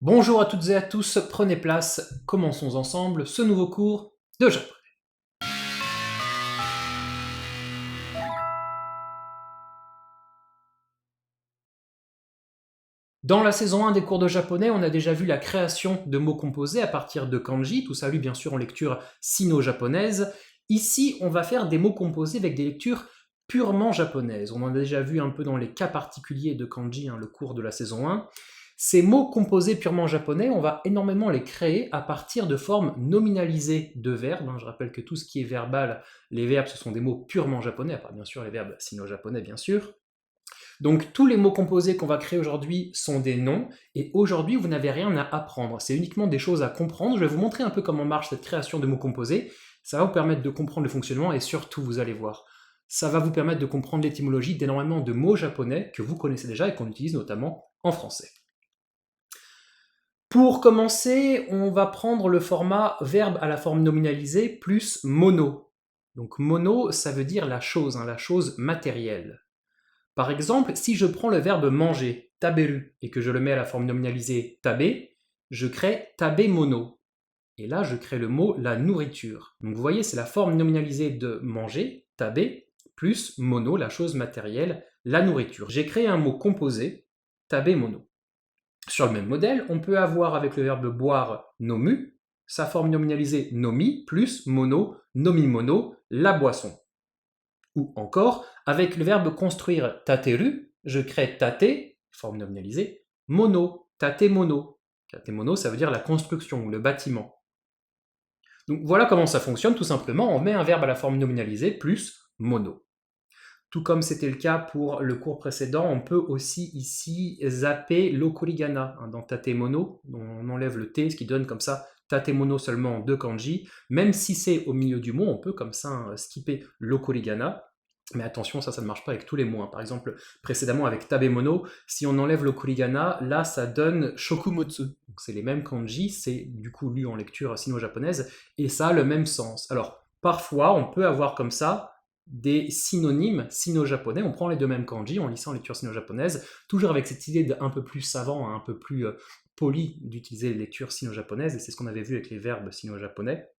Bonjour à toutes et à tous, prenez place, commençons ensemble ce nouveau cours de japonais. Dans la saison 1 des cours de japonais, on a déjà vu la création de mots composés à partir de kanji, tout ça lu bien sûr en lecture sino-japonaise. Ici, on va faire des mots composés avec des lectures purement japonaises. On en a déjà vu un peu dans les cas particuliers de kanji, le cours de la saison 1. Ces mots composés purement japonais, on va énormément les créer à partir de formes nominalisées de verbes. Je rappelle que tout ce qui est verbal, les verbes, ce sont des mots purement japonais, à part bien sûr les verbes sino-japonais, bien sûr. Donc tous les mots composés qu'on va créer aujourd'hui sont des noms, et aujourd'hui vous n'avez rien à apprendre, c'est uniquement des choses à comprendre. Je vais vous montrer un peu comment marche cette création de mots composés, ça va vous permettre de comprendre le fonctionnement, et surtout vous allez voir, ça va vous permettre de comprendre l'étymologie d'énormément de mots japonais que vous connaissez déjà et qu'on utilise notamment en français. Pour commencer, on va prendre le format verbe à la forme nominalisée plus mono. Donc mono, ça veut dire la chose matérielle. Par exemple, si je prends le verbe manger, taberu, et que je le mets à la forme nominalisée tabe, je crée tabe mono. Et là, je crée le mot la nourriture. Donc vous voyez, c'est la forme nominalisée de manger, tabe, plus mono, la chose matérielle, la nourriture. J'ai créé un mot composé, tabe mono. Sur le même modèle, on peut avoir avec le verbe boire nomu, sa forme nominalisée nomi, plus mono, nomi mono, la boisson. Ou encore, avec le verbe construire tateru, je crée tate, forme nominalisée, mono, tate mono. Tate mono, ça veut dire la construction, le bâtiment. Donc voilà comment ça fonctionne, tout simplement, on met un verbe à la forme nominalisée plus mono. Tout comme c'était le cas pour le cours précédent, on peut aussi ici zapper l'okurigana dans tatemono, on enlève le t, ce qui donne comme ça tatemono seulement en deux kanji. Même si c'est au milieu du mot, on peut comme ça skipper l'okurigana. Mais attention, ça ne marche pas avec tous les mots. Par exemple, précédemment avec tabemono, si on enlève l'okurigana, là ça donne shokumotsu. Donc c'est les mêmes kanji, c'est du coup lu en lecture sino-japonaise, et ça a le même sens. Alors, parfois, on peut avoir comme ça des synonymes sino-japonais. On prend les deux mêmes kanji, on lit ça en lecture sino-japonaise, toujours avec cette idée d'un peu plus savant, un peu plus poli d'utiliser les lectures sino-japonaises, et c'est ce qu'on avait vu avec les verbes sino-japonais.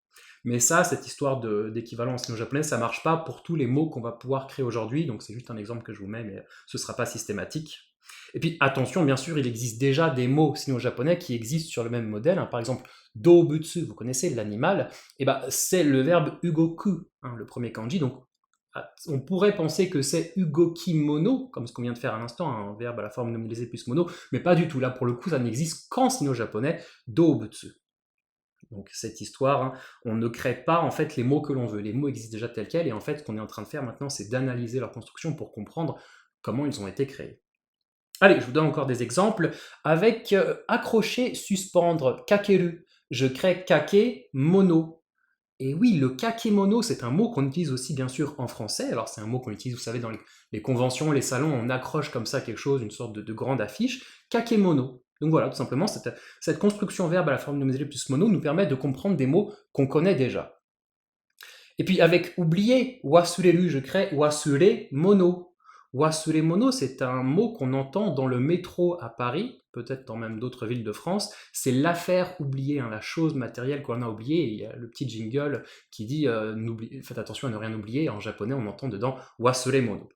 Mais ça, cette histoire d'équivalent en sino-japonais, ça marche pas pour tous les mots qu'on va pouvoir créer aujourd'hui, donc c'est juste un exemple que je vous mets, mais ce sera pas systématique. Et puis attention, bien sûr, il existe déjà des mots sino-japonais qui existent sur le même modèle. Par exemple, dobutsu, vous connaissez l'animal, et c'est le verbe ugoku, le premier kanji. Donc on pourrait penser que c'est ugoki mono, comme ce qu'on vient de faire à l'instant, un verbe à la forme nominalisée plus mono, mais pas du tout. Là, pour le coup, ça n'existe qu'en sino-japonais, dobutsu. Donc cette histoire, on ne crée pas en fait les mots que l'on veut. Les mots existent déjà tels quels, et en fait, ce qu'on est en train de faire maintenant, c'est d'analyser leur construction pour comprendre comment ils ont été créés. Allez, je vous donne encore des exemples. Avec accrocher, suspendre, kakeru, je crée kake mono. Et oui, le kakemono, c'est un mot qu'on utilise aussi bien sûr en français. Alors c'est un mot qu'on utilise, vous savez, dans les conventions, les salons, on accroche comme ça quelque chose, une sorte de grande affiche. Kakemono. Donc voilà, tout simplement, cette construction verbe à la forme nominalisée plus mono nous permet de comprendre des mots qu'on connaît déjà. Et puis avec oublier, wasureru, je crée wasure mono. Wasure mono, c'est un mot qu'on entend dans le métro à Paris, peut-être dans même d'autres villes de France. C'est l'affaire oubliée, la chose matérielle qu'on a oubliée. Il y a le petit jingle qui dit faites attention à ne rien oublier. En japonais, on entend dedans wasure mono.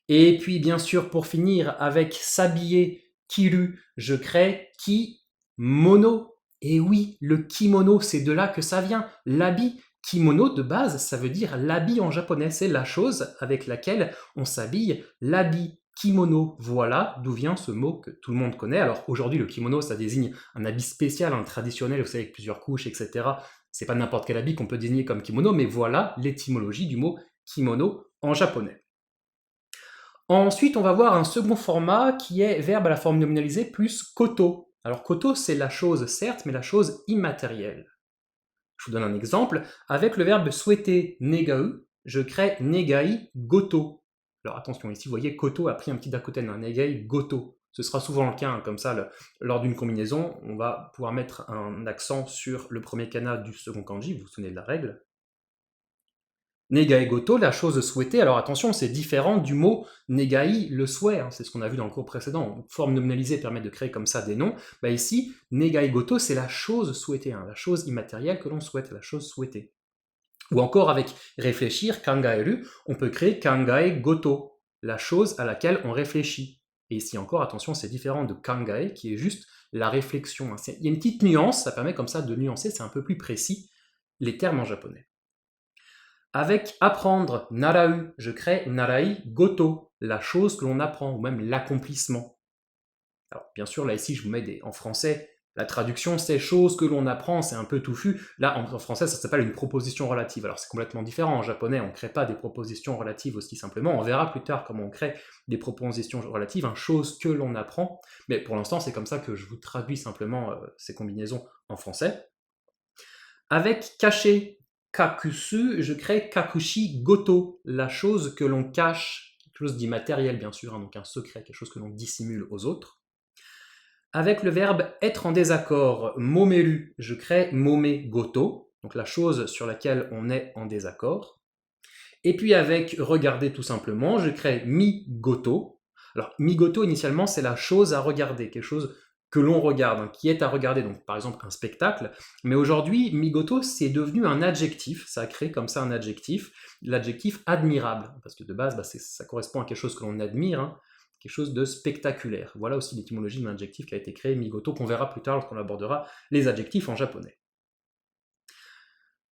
Et puis bien sûr, pour finir, avec s'habiller, kiru, je crée kimono. Et oui, le kimono, c'est de là que ça vient. L'habit, kimono de base, ça veut dire l'habit en japonais. C'est la chose avec laquelle on s'habille. L'habit, kimono, voilà d'où vient ce mot que tout le monde connaît. Alors aujourd'hui, le kimono, ça désigne un habit spécial, un traditionnel, vous savez, avec plusieurs couches, etc. C'est pas n'importe quel habit qu'on peut désigner comme kimono, mais voilà l'étymologie du mot kimono en japonais. Ensuite, on va voir un second format qui est verbe à la forme nominalisée plus koto. Alors koto, c'est la chose, certes, mais la chose immatérielle. Je vous donne un exemple. Avec le verbe souhaiter negau, je crée negai goto. Alors attention, ici, vous voyez, koto a pris un petit d'à côté d'un negai goto. Ce sera souvent le cas, comme ça, lors d'une combinaison, on va pouvoir mettre un accent sur le premier kana du second kanji, vous vous souvenez de la règle. Negai goto, la chose souhaitée. Alors attention, c'est différent du mot negai, le souhait. Hein, c'est ce qu'on a vu dans le cours précédent. Forme nominalisée permet de créer comme ça des noms. Bah ici, negai goto, c'est la chose souhaitée, hein, la chose immatérielle que l'on souhaite, la chose souhaitée. Ou encore avec réfléchir, kangaeru, on peut créer kangae goto, la chose à laquelle on réfléchit. Et ici encore, attention, c'est différent de kangae, qui est juste la réflexion. Hein. Il y a une petite nuance, ça permet comme ça de nuancer, c'est un peu plus précis, les termes en japonais. Avec apprendre, narau, je crée narai goto, la chose que l'on apprend, ou même l'accomplissement. Alors, bien sûr, là, ici, je vous mets en français, la traduction, c'est chose que l'on apprend, c'est un peu touffu. Là, en français, ça s'appelle une proposition relative. Alors, c'est complètement différent. En japonais, on ne crée pas des propositions relatives aussi simplement. On verra plus tard comment on crée des propositions relatives, hein, chose que l'on apprend. Mais pour l'instant, c'est comme ça que je vous traduis simplement ces combinaisons en français. Avec cacher, kakusu, je crée kakushi goto, la chose que l'on cache, quelque chose d'immatériel bien sûr, hein, donc un secret, quelque chose que l'on dissimule aux autres. Avec le verbe être en désaccord, momeru, je crée mome goto, donc la chose sur laquelle on est en désaccord. Et puis avec regarder tout simplement, je crée mi goto. Alors mi goto initialement c'est la chose à regarder, quelque chose que l'on regarde, hein, qui est à regarder, donc par exemple un spectacle. Mais aujourd'hui, migoto c'est devenu un adjectif, ça a créé comme ça un adjectif, l'adjectif admirable, parce que de base ça correspond à quelque chose que l'on admire, hein, quelque chose de spectaculaire. Voilà aussi l'étymologie d'un adjectif qui a été créé, migoto, qu'on verra plus tard lorsqu'on abordera les adjectifs en japonais.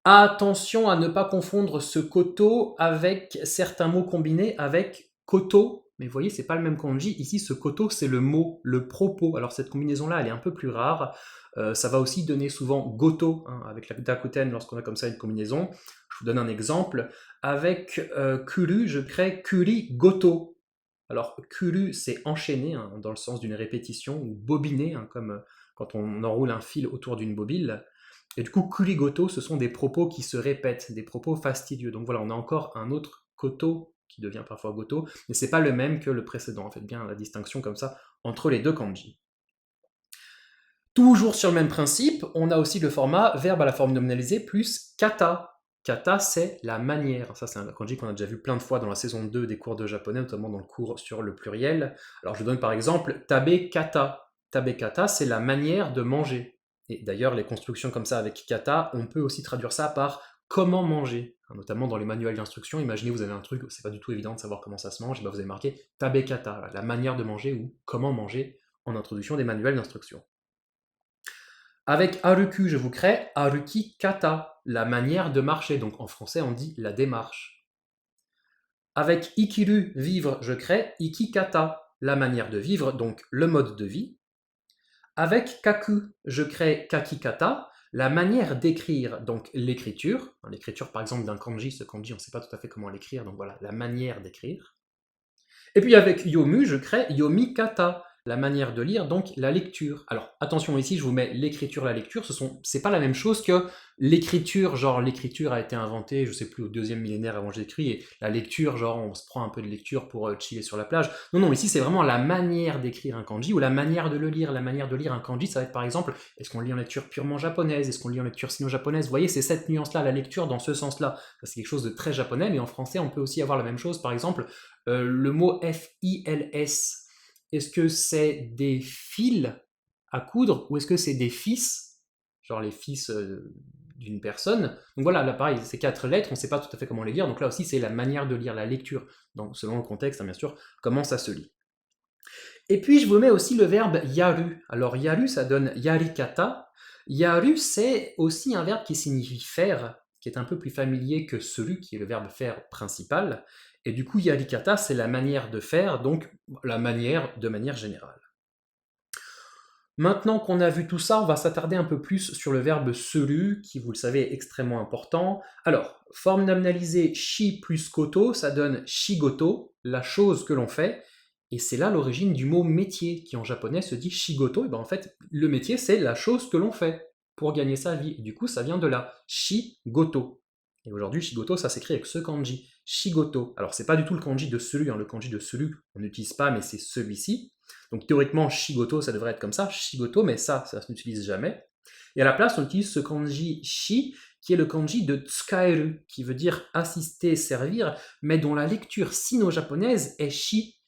Attention à ne pas confondre ce koto avec certains mots combinés avec koto, mais vous voyez, c'est pas le même kanji. Ici, ce koto, c'est le mot, le propos. Alors cette combinaison-là, elle est un peu plus rare. Ça va aussi donner souvent goto, hein, avec la dakuten lorsqu'on a comme ça une combinaison. Je vous donne un exemple. Avec kuru, je crée kuri goto. Alors, kuru, c'est enchaîner, hein, dans le sens d'une répétition, ou bobiner, hein, comme quand on enroule un fil autour d'une bobine. Et du coup, kurigoto, ce sont des propos qui se répètent, des propos fastidieux. Donc voilà, on a encore un autre koto qui devient parfois goto, mais c'est pas le même que le précédent. Faites bien la distinction comme ça entre les deux kanji. Toujours sur le même principe, on a aussi le format verbe à la forme nominalisée plus kata. Kata, c'est la manière. Ça, c'est un kanji qu'on a déjà vu plein de fois dans la saison 2 des cours de japonais, notamment dans le cours sur le pluriel. Alors, je donne par exemple tabe kata. Tabe kata, c'est la manière de manger. Et d'ailleurs, les constructions comme ça avec kata, on peut aussi traduire ça par comment manger. Notamment dans les manuels d'instruction, imaginez vous avez un truc, c'est pas du tout évident de savoir comment ça se mange, et bien vous avez marqué tabe kata, la manière de manger ou comment manger en introduction des manuels d'instruction. Avec aruku, je vous crée aruki kata, la manière de marcher. Donc en français, on dit la démarche. Avec ikiru, vivre, je crée ikikata, la manière de vivre, donc le mode de vie. Avec kaku, je crée kakikata, la manière d'écrire, donc l'écriture. L'écriture par exemple d'un kanji, ce kanji on ne sait pas tout à fait comment l'écrire, donc voilà, la manière d'écrire. Et puis avec yomu, je crée yomikata, la manière de lire, donc la lecture. Alors attention ici, je vous mets l'écriture, la lecture, c'est pas la même chose que l'écriture, genre l'écriture a été inventée, je sais plus, au 2e millénaire avant Jésus-Christ, et la lecture, genre on se prend un peu de lecture pour chiller sur la plage. Non, non, ici c'est vraiment la manière d'écrire un kanji, ou la manière de le lire. La manière de lire un kanji, ça va être par exemple, est-ce qu'on lit en lecture purement japonaise, est-ce qu'on lit en lecture sino-japonaise. Vous voyez, c'est cette nuance-là, la lecture dans ce sens-là. C'est quelque chose de très japonais, mais en français on peut aussi avoir la même chose, par exemple, le mot F-I-L-S, est-ce que c'est des fils à coudre ou est-ce que c'est des fils, genre les fils d'une personne. Donc voilà, là pareil, ces 4 lettres, on ne sait pas tout à fait comment les lire, donc là aussi c'est la manière de lire, la lecture, donc, selon le contexte, hein, bien sûr, comment ça se lit. Et puis je vous mets aussi le verbe yaru. Alors yaru, ça donne yarikata. Yaru, c'est aussi un verbe qui signifie faire, qui est un peu plus familier que seru, qui est le verbe faire principal. Et du coup, yarikata, c'est la manière de faire, donc la manière de manière générale. Maintenant qu'on a vu tout ça, on va s'attarder un peu plus sur le verbe seru, qui, vous le savez, est extrêmement important. Alors, forme nominalisée shi plus koto, ça donne shigoto, la chose que l'on fait. Et c'est là l'origine du mot métier, qui en japonais se dit shigoto. Et ben en fait, le métier, c'est la chose que l'on fait pour gagner sa vie. Et du coup, ça vient de là, shigoto. Et aujourd'hui, shigoto, ça s'écrit avec ce kanji, shigoto. Alors, c'est pas du tout le kanji de seru, hein. Le kanji de seru, on n'utilise pas, mais c'est celui-ci. Donc théoriquement, shigoto, ça devrait être comme ça, shigoto, mais ça ne s'utilise jamais. Et à la place, on utilise ce kanji shi, qui est le kanji de tsukaeru, qui veut dire assister, servir, mais dont la lecture sino-japonaise est shi.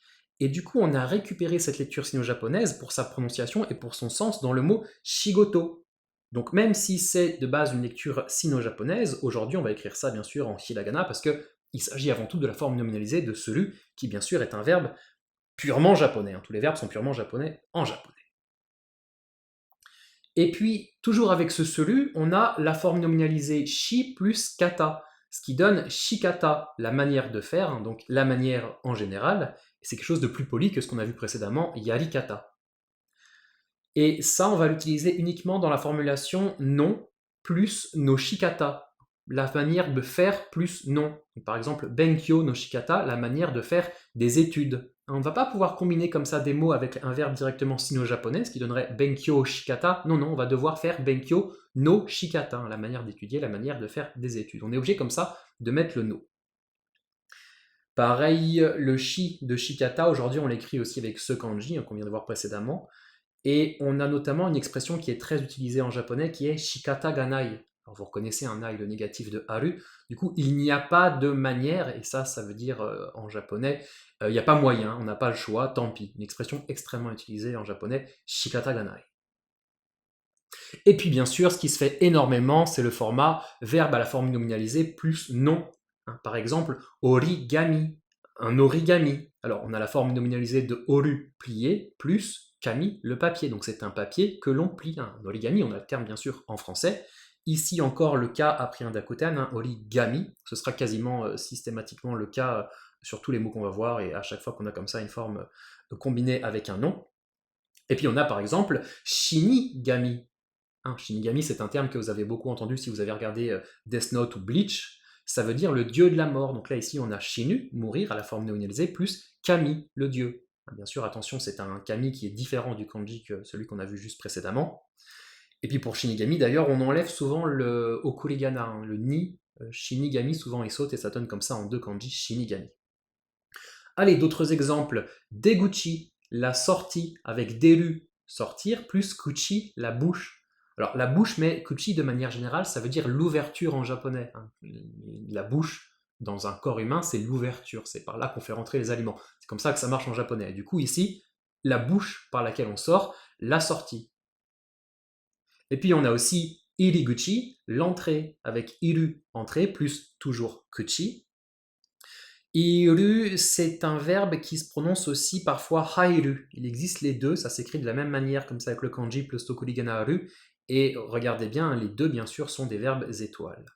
Et du coup, on a récupéré cette lecture sino-japonaise pour sa prononciation et pour son sens dans le mot shigoto. Donc même si c'est de base une lecture sino-japonaise, aujourd'hui on va écrire ça bien sûr en hiragana parce qu'il s'agit avant tout de la forme nominalisée de seru, qui bien sûr est un verbe purement japonais. Tous les verbes sont purement japonais en japonais. Et puis, toujours avec ce seru, on a la forme nominalisée shi plus kata, ce qui donne shikata, la manière de faire, donc la manière en général, et c'est quelque chose de plus poli que ce qu'on a vu précédemment, yarikata. Et ça, on va l'utiliser uniquement dans la formulation non plus no shikata, la manière de faire plus non. Par exemple, benkyo no shikata, la manière de faire des études. On ne va pas pouvoir combiner comme ça des mots avec un verbe directement sino-japonais, ce qui donnerait benkyo shikata. Non, on va devoir faire benkyo no shikata, la manière d'étudier, la manière de faire des études. On est obligé comme ça de mettre le no. Pareil, le shi de shikata, aujourd'hui on l'écrit aussi avec ce kanji qu'on vient de voir précédemment. Et on a notamment une expression qui est très utilisée en japonais qui est shikata ga nai. Alors vous reconnaissez un nai, le négatif de haru. Du coup, il n'y a pas de manière, et ça veut dire en japonais, il n'y a pas moyen, on n'a pas le choix, tant pis. Une expression extrêmement utilisée en japonais, shikata ga nai. Et puis bien sûr, ce qui se fait énormément, c'est le format verbe à la forme nominalisée plus non. Par exemple, origami, un origami. Alors on a la forme nominalisée de oru, plié, plus kami, le papier. Donc c'est un papier que l'on plie. Un origami, on a le terme bien sûr en français. Ici encore le cas a pris un dakotan, origami. Ce sera quasiment systématiquement le cas sur tous les mots qu'on va voir et à chaque fois qu'on a comme ça une forme combinée avec un nom. Et puis on a par exemple shinigami. Shinigami, c'est un terme que vous avez beaucoup entendu si vous avez regardé Death Note ou Bleach. Ça veut dire le dieu de la mort. Donc là, ici, on a Shinu, mourir, à la forme nominalisée, plus Kami, le dieu. Bien sûr, attention, c'est un Kami qui est différent du kanji que celui qu'on a vu juste précédemment. Et puis pour Shinigami, d'ailleurs, on enlève souvent le okurigana, le ni. Shinigami, souvent, il saute et ça donne comme ça en deux kanji, Shinigami. Allez, d'autres exemples. Deguchi, la sortie, avec deru, sortir, plus kuchi, la bouche. Alors la bouche, mais kuchi de manière générale, ça veut dire l'ouverture en japonais. La bouche, dans un corps humain, c'est l'ouverture. C'est par là qu'on fait rentrer les aliments. C'est comme ça que ça marche en japonais. Et du coup, ici, la bouche par laquelle on sort, la sortie. Et puis on a aussi iriguchi, l'entrée, avec iru, entrée, plus toujours kuchi. Iru, c'est un verbe qui se prononce aussi parfois hairu. Il existe les deux, ça s'écrit de la même manière, comme ça avec le kanji plus tokurigana haru. Et regardez bien, les deux, bien sûr, sont des verbes étoiles.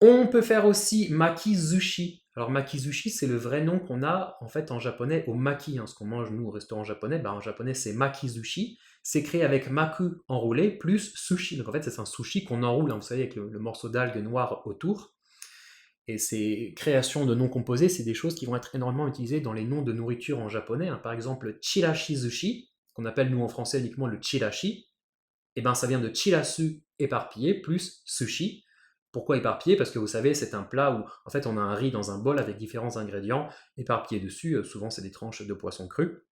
On peut faire aussi makizushi. Alors makizushi, c'est le vrai nom qu'on a en fait en japonais au maki. Ce qu'on mange nous au restaurant japonais, en japonais c'est makizushi. C'est créé avec maku enroulé plus sushi. Donc en fait c'est un sushi qu'on enroule, vous savez, avec le morceau d'algue noire autour. Et ces créations de noms composés, c'est des choses qui vont être énormément utilisées dans les noms de nourriture en japonais. Par exemple, chirashi-zushi, qu'on appelle nous en français uniquement le chirashi, ça vient de chirasu, éparpillé, plus sushi. Pourquoi éparpillé? Parce que vous savez, c'est un plat où en fait on a un riz dans un bol avec différents ingrédients éparpillés dessus. Souvent, c'est des tranches de poisson cru.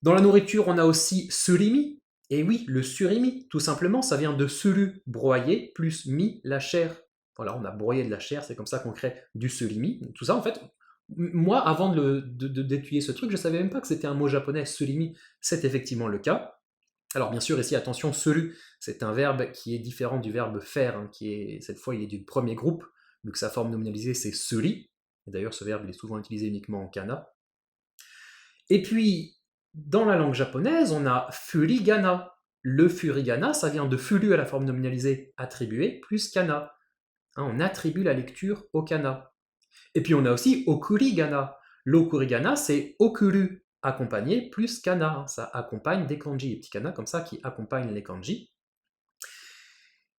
Dans la nourriture, on a aussi surimi. Et oui, le surimi, tout simplement, ça vient de suru, broyer, plus mi, la chair. Voilà, on a broyé de la chair, c'est comme ça qu'on crée du surimi. Tout ça, en fait, moi, avant d'étudier ce truc, je ne savais même pas que c'était un mot japonais, surimi. C'est effectivement le cas. Alors bien sûr, ici, attention, seru, c'est un verbe qui est différent du verbe faire, cette fois, il est du premier groupe, vu que sa forme nominalisée, c'est suri. Et d'ailleurs, ce verbe, il est souvent utilisé uniquement en kana. Et puis, dans la langue japonaise, on a furigana. Le furigana, ça vient de furu à la forme nominalisée, attribué, plus kana. On attribue la lecture au kana. Et puis on a aussi okurigana. L'okurigana, c'est okuru, accompagné, plus kana. Ça accompagne des kanji, les petits kana comme ça qui accompagnent les kanji.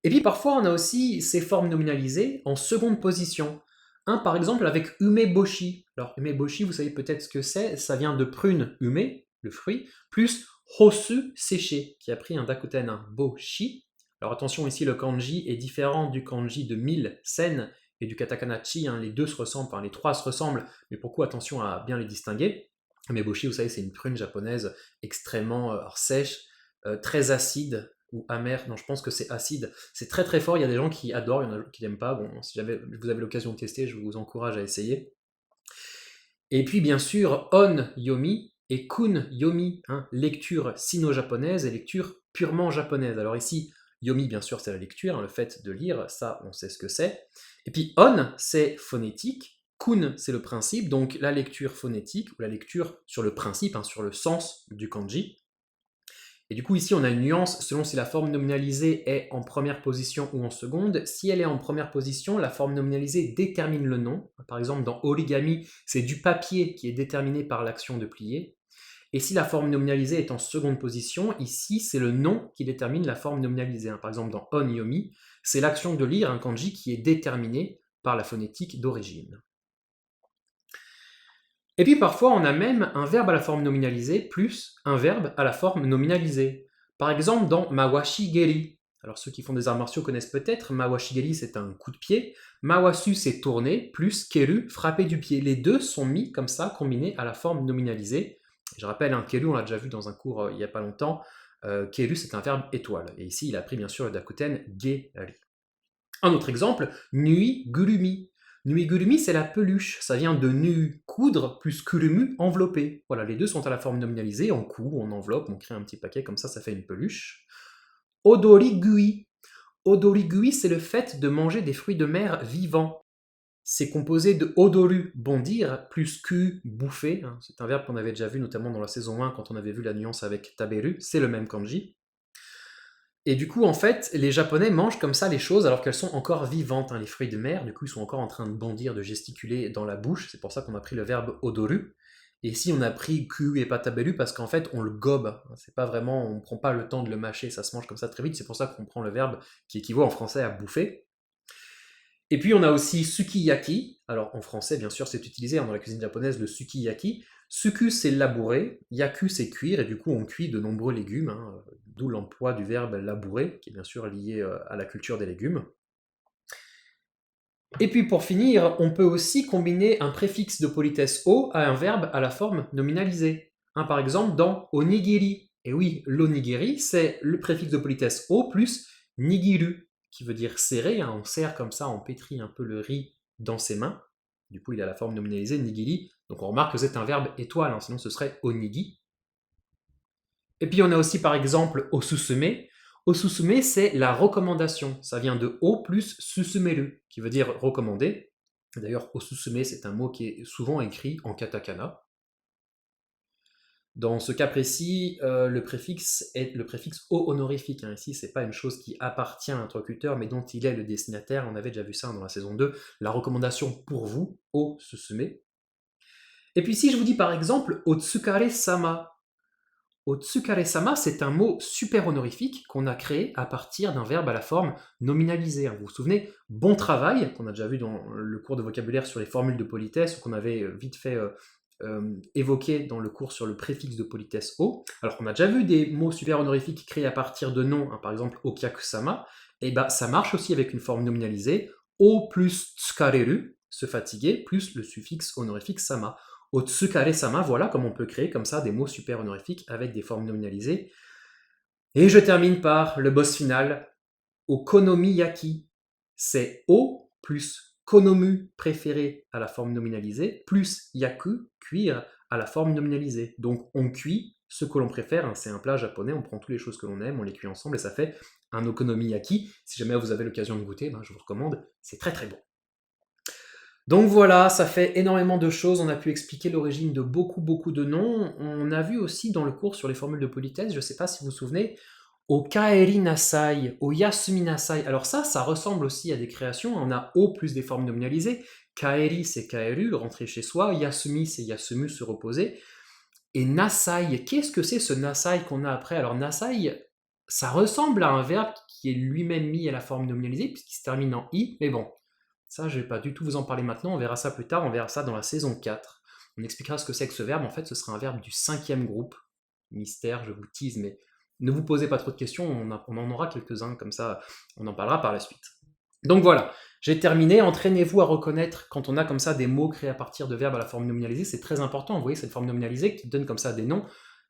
Et puis parfois on a aussi ces formes nominalisées en seconde position. Par exemple avec umeboshi. Alors umeboshi, vous savez peut-être ce que c'est, ça vient de prune ume, le fruit, plus hosu, séché, qui a pris un dakoten, un boshi. Alors attention, ici le kanji est différent du kanji de 1000, sen, et du katakana chi, les deux se ressemblent, les trois se ressemblent, mais pourquoi attention à bien les distinguer? Umeboshi, vous savez, c'est une prune japonaise extrêmement sèche, très acide, ou amer, non je pense que c'est acide. C'est très très fort, il y a des gens qui adorent, il y en a qui n'aiment pas. Bon, si jamais vous avez l'occasion de tester, je vous encourage à essayer. Et puis bien sûr, on yomi et kun yomi, hein, lecture sino-japonaise et lecture purement japonaise. Alors ici, yomi bien sûr c'est la lecture, hein, le fait de lire, ça on sait ce que c'est. Et puis on c'est phonétique, kun c'est le principe, donc la lecture phonétique ou la lecture sur le principe, hein, sur le sens du kanji. Et du coup, ici, on a une nuance selon si la forme nominalisée est en première position ou en seconde. Si elle est en première position, la forme nominalisée détermine le nom. Par exemple, dans origami, c'est du papier qui est déterminé par l'action de plier. Et si la forme nominalisée est en seconde position, ici, c'est le nom qui détermine la forme nominalisée. Par exemple, dans onyomi, c'est l'action de lire un kanji qui est déterminée par la phonétique d'origine. Et puis parfois, on a même un verbe à la forme nominalisée plus un verbe à la forme nominalisée. Par exemple, dans mawashigeri. Alors ceux qui font des arts martiaux connaissent peut-être, mawashigeri c'est un coup de pied, mawasu c'est tourner, plus keru, frapper du pied. Les deux sont mis comme ça, combinés à la forme nominalisée. Je rappelle, un keru, on l'a déjà vu dans un cours il n'y a pas longtemps, keru c'est un verbe étoile. Et ici, il a pris bien sûr le dakuten geri. Un autre exemple, nui gurumi. Nui-gurumi, c'est la peluche. Ça vient de nu, coudre, plus kurumu, envelopper. Voilà, les deux sont à la forme nominalisée. On coud, on enveloppe, on crée un petit paquet, comme ça fait une peluche. Odorigui. Odorigui, c'est le fait de manger des fruits de mer vivants. C'est composé de odoru, bondir, plus ku, bouffer. C'est un verbe qu'on avait déjà vu, notamment dans la saison 1, quand on avait vu la nuance avec taberu. C'est le même kanji. Et du coup, en fait, les Japonais mangent comme ça les choses alors qu'elles sont encore vivantes, hein, les fruits de mer. Du coup, ils sont encore en train de bondir, de gesticuler dans la bouche. C'est pour ça qu'on a pris le verbe odoru. Et ici, on a pris ku et pas taberu parce qu'en fait, on le gobe. C'est pas vraiment, on prend pas le temps de le mâcher, ça se mange comme ça très vite. C'est pour ça qu'on prend le verbe qui équivaut en français à bouffer. Et puis, on a aussi sukiyaki. Alors, en français, bien sûr, c'est utilisé dans la cuisine japonaise, le sukiyaki. Suku, c'est labourer, yaku, c'est cuire, et du coup, on cuit de nombreux légumes, hein, d'où l'emploi du verbe labourer, qui est bien sûr lié à la culture des légumes. Et puis, pour finir, on peut aussi combiner un préfixe de politesse o à un verbe à la forme nominalisée. Par exemple, dans onigiri. Et oui, l'onigiri, c'est le préfixe de politesse o plus nigiru, qui veut dire serrer, hein, on serre comme ça, on pétrit un peu le riz dans ses mains. Du coup, il a la forme nominalisée, nigiri. Donc on remarque que c'est un verbe étoile, hein, sinon ce serait onigi. Et puis on a aussi par exemple osusume. Osusume, c'est la recommandation. Ça vient de o plus susumeru, qui veut dire recommander. D'ailleurs, osusume, c'est un mot qui est souvent écrit en katakana. Dans ce cas précis, le préfixe est le préfixe o honorifique. Ici, ce n'est pas une chose qui appartient à l'interlocuteur, mais dont il est le destinataire. On avait déjà vu ça dans la saison 2. La recommandation pour vous, o susume. Et puis si je vous dis par exemple Otsukare-sama. Otsukare-sama, c'est un mot super honorifique qu'on a créé à partir d'un verbe à la forme nominalisée. Vous vous souvenez, bon travail, qu'on a déjà vu dans le cours de vocabulaire sur les formules de politesse, ou qu'on avait vite fait évoqué dans le cours sur le préfixe de politesse o. Alors on a déjà vu des mots super honorifiques créés à partir de noms, par exemple Okyaku-sama, et ben ça marche aussi avec une forme nominalisée, o plus tsukareru, se fatiguer, plus le suffixe honorifique sama. Otsukare-sama, voilà comme on peut créer comme ça des mots super honorifiques avec des formes nominalisées. Et je termine par le boss final, okonomiyaki. C'est o plus konomu, préféré à la forme nominalisée, plus yaku, cuire, à la forme nominalisée. Donc on cuit ce que l'on préfère, c'est un plat japonais, on prend toutes les choses que l'on aime, on les cuit ensemble et ça fait un okonomiyaki. Si jamais vous avez l'occasion de goûter, je vous recommande, c'est très très bon. Donc voilà, ça fait énormément de choses, on a pu expliquer l'origine de beaucoup de noms. On a vu aussi dans le cours sur les formules de politesse, je ne sais pas si vous vous souvenez, au kaeri nasai, au yasumi nasai. Alors ça ressemble aussi à des créations, on a o plus des formes nominalisées. Kaeri c'est kaeru, rentrer chez soi, yasumi c'est yasumu, se reposer. Et nasai, qu'est-ce que c'est ce nasai qu'on a après? Alors nasai, ça ressemble à un verbe qui est lui-même mis à la forme nominalisée, puisqu'il se termine en i, mais bon. Ça, je ne vais pas du tout vous en parler maintenant, on verra ça plus tard, on verra ça dans la saison 4. On expliquera ce que c'est que ce verbe, en fait ce sera un verbe du 5e groupe. Mystère, je vous tease, mais ne vous posez pas trop de questions, on en aura quelques-uns, comme ça on en parlera par la suite. Donc voilà, j'ai terminé, entraînez-vous à reconnaître quand on a comme ça des mots créés à partir de verbes à la forme nominalisée, c'est très important, vous voyez cette forme nominalisée qui donne comme ça des noms,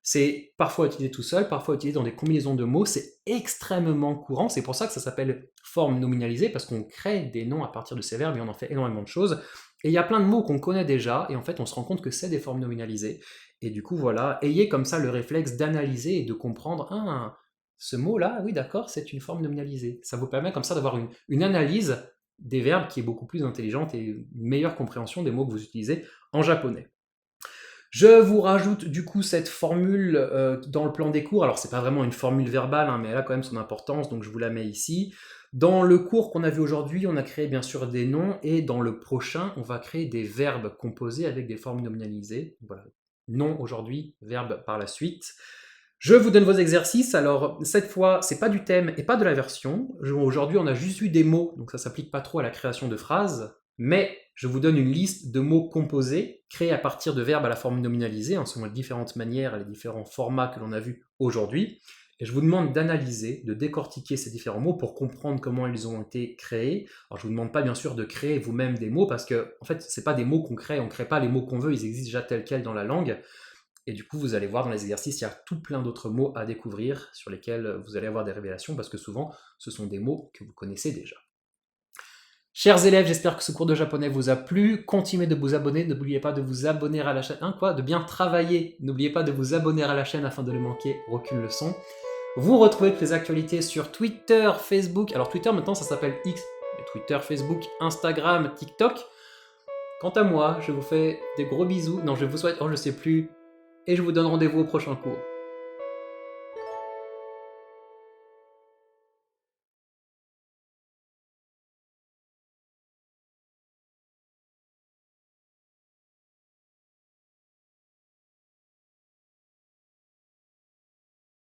C'est parfois utilisé tout seul, parfois utilisé dans des combinaisons de mots, c'est extrêmement courant, c'est pour ça que ça s'appelle forme nominalisée, parce qu'on crée des noms à partir de ces verbes et on en fait énormément de choses. Et il y a plein de mots qu'on connaît déjà, et en fait on se rend compte que c'est des formes nominalisées. Et du coup voilà, ayez comme ça le réflexe d'analyser et de comprendre, ah, ce mot-là, oui d'accord, c'est une forme nominalisée. Ça vous permet comme ça d'avoir une analyse des verbes qui est beaucoup plus intelligente et une meilleure compréhension des mots que vous utilisez en japonais. Je vous rajoute du coup cette formule dans le plan des cours. Alors c'est pas vraiment une formule verbale, hein, mais elle a quand même son importance, donc je vous la mets ici. Dans le cours qu'on a vu aujourd'hui, on a créé bien sûr des noms, et dans le prochain, on va créer des verbes composés avec des formes nominalisées. Voilà, nom aujourd'hui, verbe par la suite. Je vous donne vos exercices. Alors cette fois, c'est pas du thème et pas de la version. Aujourd'hui, on a juste vu des mots, donc ça s'applique pas trop à la création de phrases. Mais je vous donne une liste de mots composés, créés à partir de verbes à la forme nominalisée, hein, selon les différentes manières et les différents formats que l'on a vus aujourd'hui. Et je vous demande d'analyser, de décortiquer ces différents mots pour comprendre comment ils ont été créés. Alors je vous demande pas bien sûr de créer vous-même des mots, parce que en fait, c'est pas des mots qu'on crée, on crée pas les mots qu'on veut, ils existent déjà tels quels dans la langue. Et du coup, vous allez voir dans les exercices, il y a tout plein d'autres mots à découvrir sur lesquels vous allez avoir des révélations, parce que souvent, ce sont des mots que vous connaissez déjà. Chers élèves, j'espère que ce cours de japonais vous a plu. Continuez de vous abonner, n'oubliez pas de vous abonner à la chaîne. De bien travailler. N'oubliez pas de vous abonner à la chaîne afin de ne manquer aucune leçon. Vous retrouvez toutes les actualités sur Twitter, Facebook. Alors Twitter maintenant ça s'appelle X. Mais Twitter, Facebook, Instagram, TikTok. Quant à moi, je vous fais des gros bisous. Non, je vous souhaite, je sais plus. Et je vous donne rendez-vous au prochain cours.